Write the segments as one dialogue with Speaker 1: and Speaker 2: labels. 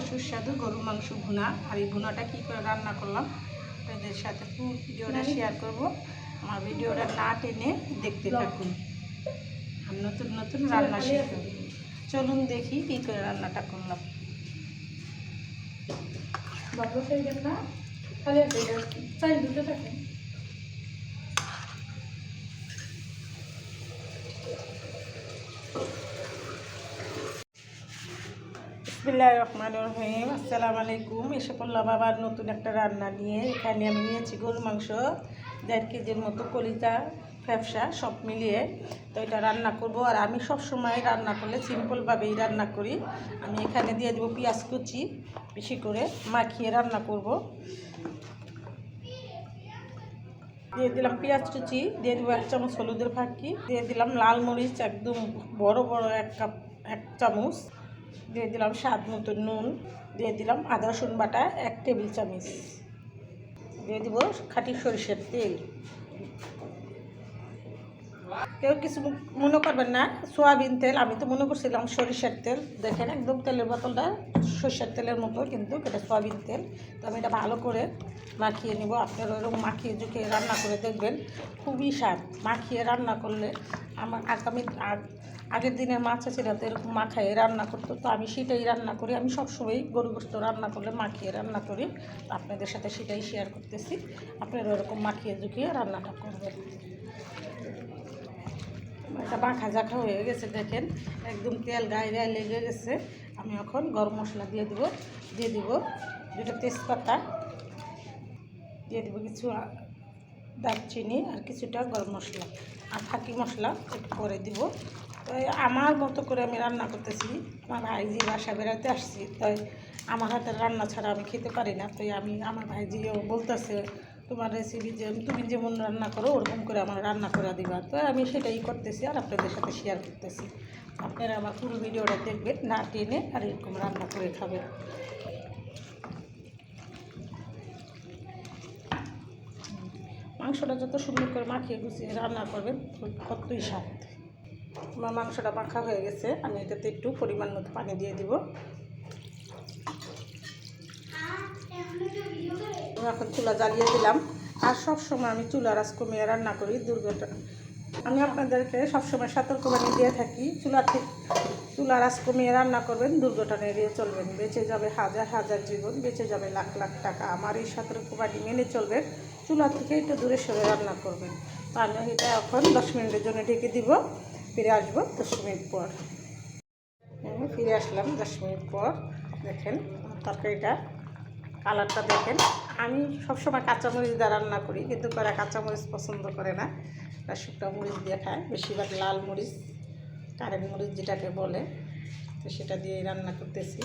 Speaker 1: সুস্বাদু গরুর মাংস ভুনা। আর এই ভুনাটা কী করে রান্না করলাম আপনাদের সাথে পুরো ভিডিওটা শেয়ার করব। আমার ভিডিওটা না টেনে দেখতে থাকুন আর নতুন নতুন রান্না শিখুন। চলুন দেখি কী করে রান্নাটা করলাম। বিসমিল্লাহির রহমানির রহিম। আসসালামু আলাইকুম। এসে পড়লাম আবার নতুন একটা রান্না নিয়ে। এখানে আমি নিয়েছি গরুর মাংস 1.5 কেজির মতো, কলিজা ফ্যাপসা সব মিলিয়ে। তো এটা রান্না করব। আর আমি সব সময় রান্না করলে সিম্পলভাবেই রান্না করি। আমি এখানে দিয়ে দেবো পেঁয়াজ কুচি, বেশি করে মাখিয়ে রান্না করব। দিয়ে দিলাম পেঁয়াজ কুচি, দিয়ে দেবো 1 চামচ হলুদের ফাঁকি, দিয়ে দিলাম লাল মরিচ একদম বড় বড় 1 চামচ, দিয়ে দিলাম স্বাদ মতো নুন, দিয়ে দিলাম আদা রসুন বাটা 1 টেবিল চামচ, দিয়ে দিব খাঁটি সরিষার তেল। কেউ কিছু মনে করবেন না, সয়াবিন তেল। আমি তো মনে করছিলাম সরিষার তেল। দেখেন একদম তেলের বোতলটা সরিষার তেলের মতো, কিন্তু এটা সয়াবিন তেল। তো আমি এটা ভালো করে মাখিয়ে নিব। আপনারা ওরকম মাখিয়ে ঝুঁকিয়ে রান্না করে দেখবেন, খুবই স্বাদ। মাখিয়ে রান্না করলে আমার আগের দিনের মা চাচিরা তো এরকম মাখায়ে রান্না করতো, তো আমি সেটাই রান্না করি। আমি সবসময় গরু গোশত রান্না করলে মাখিয়ে রান্না করি। আপনাদের সাথে সেটাই শেয়ার করতেছি। আপনারা ওরকম মাখিয়ে ঝুঁকিয়ে রান্নাটা করবেন। এটা মাখা ঝাঁকা হয়ে গেছে, দেখেন একদম তেল গায়ে গায়ে লেগে গেছে। আমি এখন গরম মশলা দিয়ে দিব 2টা তেজপাতা, দিয়ে দেবো কিছু দারচিনি আর কিছুটা গরম মশলা, আর ফাঁকি মশলা একটু পরে দিব। তো আমার মতো করে আমি রান্না করতেছি। আমার ভাইজি বাসা বেড়াতে আসছি, তাই আমার হাতের রান্না ছাড়া আমি খেতে পারি না। তাই আমার ভাইজিও বলতেছে তোমার রেসিপি তুমি যেমন রান্না করো ওরকম করে আমার রান্না করে দিবা। তো আমি সেটাই করতেছি আর আপনাদের সাথে শেয়ার করতেছি। আপনারা আমার পুরো ভিডিওটা দেখবেন, না টেনে, আর এরকম রান্না করে খাবেন। মাংসটা যত সুন্দর করে মাখিয়ে গুছিয়ে রান্না করবেন কতই স্বাদ। আমার মাংসটা মাখা হয়ে গেছে। আমি এটাতে একটু পরিমাণ মতো পানি দিয়ে দিব। এখন চুলা জ্বালিয়ে দিলাম। আর সবসময় আমি চুলার আঁচ কমিয়ে রান্না করি। আমি আপনাদেরকে সবসময় সতর্কবাণী দিয়ে থাকি, চুলার আঁচ কমিয়ে রান্না করবেন, দুর্ঘটনা এড়িয়ে চলবেন। বেঁচে যাবে হাজার হাজার জীবন, বেঁচে যাবে লাখ লাখ টাকা। আমার এই সতর্কবাণী মেনে চলবেন। চুলা থেকে একটু দূরে সরে রান্না করবেন। তো আমি এটা এখন 10 মিনিটের জন্য ঢেকে দিব। ফিরে আসবো 10 মিনিট পর। ফিরে আসলাম 10 মিনিট পর। দেখেন তরকারিটা কালারটা দেখেন। আমি সবসময় কাঁচামরিচ দিয়ে রান্না করি, কিন্তু তারা কাঁচামরিচ পছন্দ করে না, তারা শুকনো মরিচ দিয়ে খায়। বেশিরভাগ লাল মরিচ, কারেন্ট মরিচ যেটাকে বলে, তো সেটা দিয়েই রান্না করতেছি।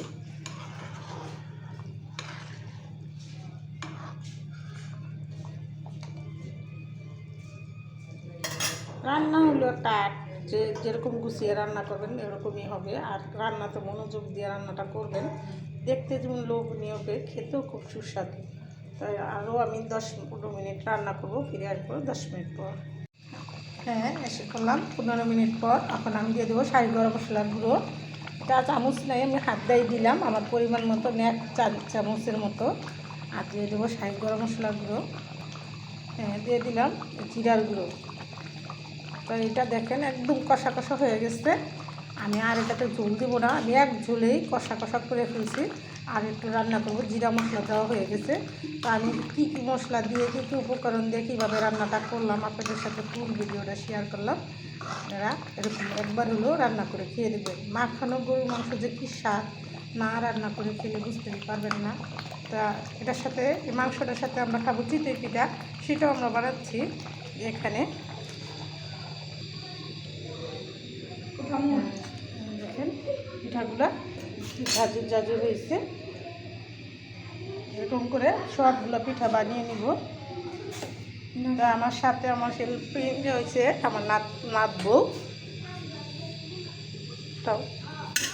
Speaker 1: রান্না হলো একটা আর্ট, যেরকম গুছিয়ে রান্না করবেন এরকমই হবে। আর রান্না তো মনোযোগ দিয়ে রান্নাটা করবেন, দেখতে যেমন লোভনীয় হবে, খেতেও খুব সুস্বাদু। তাই আরও আমি 10-15 মিনিট রান্না করব। ফিরে আসবো 10 মিনিট পর। হ্যাঁ, এসে করলাম 15 মিনিট পর। এখন আমি দিয়ে দেবো শাহি গরম মশলার গুঁড়ো। 4 চামচ নেই, আমি হাত দিয়ে দিলাম আমার পরিমাণ মতো, 1 চামচের মতো। আর দিয়ে দেবো শাহি গরম মশলার গুঁড়ো। হ্যাঁ, দিয়ে দিলাম জিরার গুঁড়ো। তো এটা দেখেন একদম কষা কষা হয়ে গেছে। আমি আর এটাতে ঝোল দেবো না, আমি এক ঝোলেই কষা কষা করে ফেলছি। আর একটু রান্না করবো। জিরা মশলা দেওয়া হয়ে গেছে। তো আমি কী কী মশলা দিয়ে কী কী উপকরণ দিয়ে কীভাবে রান্নাটা করলাম আপনাদের সাথে ফুল ভিডিওটা শেয়ার করলাম। আপনারা এরকম একবার হলেও রান্না করে খেয়ে দেবেন। মাখানো গরুর মাংস যে কী স্বাদ, না রান্না করে খেলে বুঝতেই পারবেন না। তা এটার সাথে, এই মাংসটার সাথে আমরা খাবো চিতই পিঠা, সেটাও আমরা বানাচ্ছি এখানে। দেখেন পিঠাগুলো ঝাঁঝুর ঝাঁঝুর হয়েছে। এরকম করে সবগুলো পিঠা বানিয়ে নিব। তা আমার সাথে আমার শিল্পী হয়েছে আমার নাত বউ।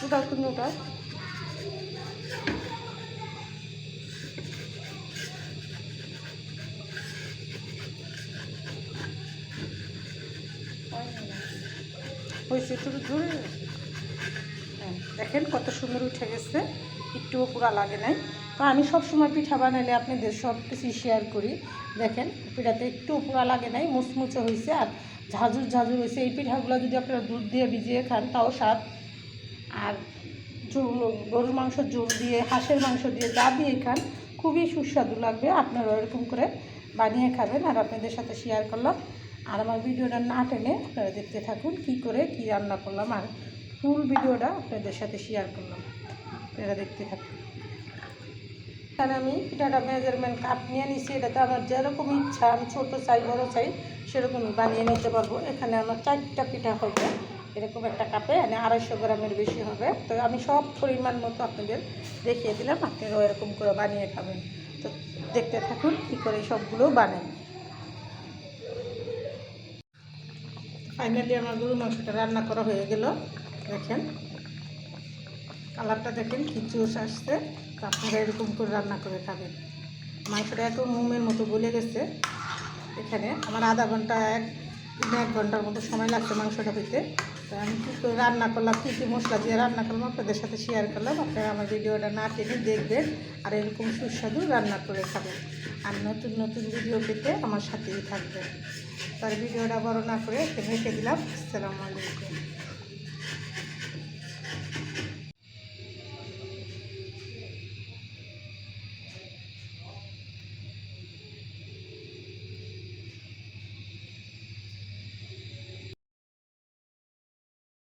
Speaker 1: ওটাও তুমি ওটা হয়েছে, একটু ধরে। হ্যাঁ, দেখেন কত সুন্দর উঠে গেছে। একটুও পুরা লাগে নাই। তো আমি সবসময় পিঠা বানালে আপনাদের সব কিছুই শেয়ার করি। দেখেন পিঠাতে একটুও পুরা লাগে নাই, মুচমুচে হয়েছে আর ঝাঁঝুর ঝাঁঝুর হয়েছে। এই পিঠাগুলো যদি আপনারা দুধ দিয়ে ভিজিয়ে খান তাও স্বাদ। আর গরুর মাংসের ঝোল দিয়ে, হাঁসের মাংস দিয়ে, যা দিয়ে খান খুবই সুস্বাদু লাগবে। আপনারা এরকম করে বানিয়ে খাবেন। আর আপনাদের সাথে শেয়ার করলাম। আর আমার ভিডিওটা না টেনে আপনারা দেখতে থাকুন কী করে কী রান্না করলাম, আর ফুল ভিডিওটা আপনাদের সাথে শেয়ার করলাম, আপনারা দেখতে থাকুন। এখানে আমি পিঠাটা মেজারমেন্ট কাপ নিয়ে নিচ্ছি। এটাতে আমার যেরকম ইচ্ছা, আমি ছোটো চাই বড়ো চাই সেরকমই বানিয়ে নিতে পারবো। এখানে আমার 4টা পিঠা হবে এরকম একটা কাপে, মানে 250 গ্রামের বেশি হবে। তো আমি সব পরিমাণ মতো আপনাদের দেখিয়ে দিলাম, আপনারাও এরকম করে বানিয়ে খাবেন। তো দেখতে থাকুন কী করে সবগুলো বানাই। ফাইনালি আমার গরুর মাংসটা রান্না করা হয়ে গেল। দেখেন কালারটা দেখেন কি জোশ আসছে। তো আপনারা এরকম করে রান্না করে খাবেন। মাংসটা একদম মোমের মতো গলে গেছে। এখানে আমার আধা ঘন্টা 1 ঘন্টার মতো সময় লাগছে মাংসটা হইতে। তো আমি কী করে রান্না করলাম, কী কী মশলা দিয়ে রান্না করলাম আপনাদের সাথে শেয়ার করলাম। আপনারা আমার ভিডিওটা না টেনে দেখবেন আর এরকম সুস্বাদু রান্না করে খাবেন। আর নতুন নতুন ভিডিও পেতে আমার সাথেই থাকবেন। তার ভিডিওটা বড় না করে রেখে দিলাম। আসসালামু আলাইকুম।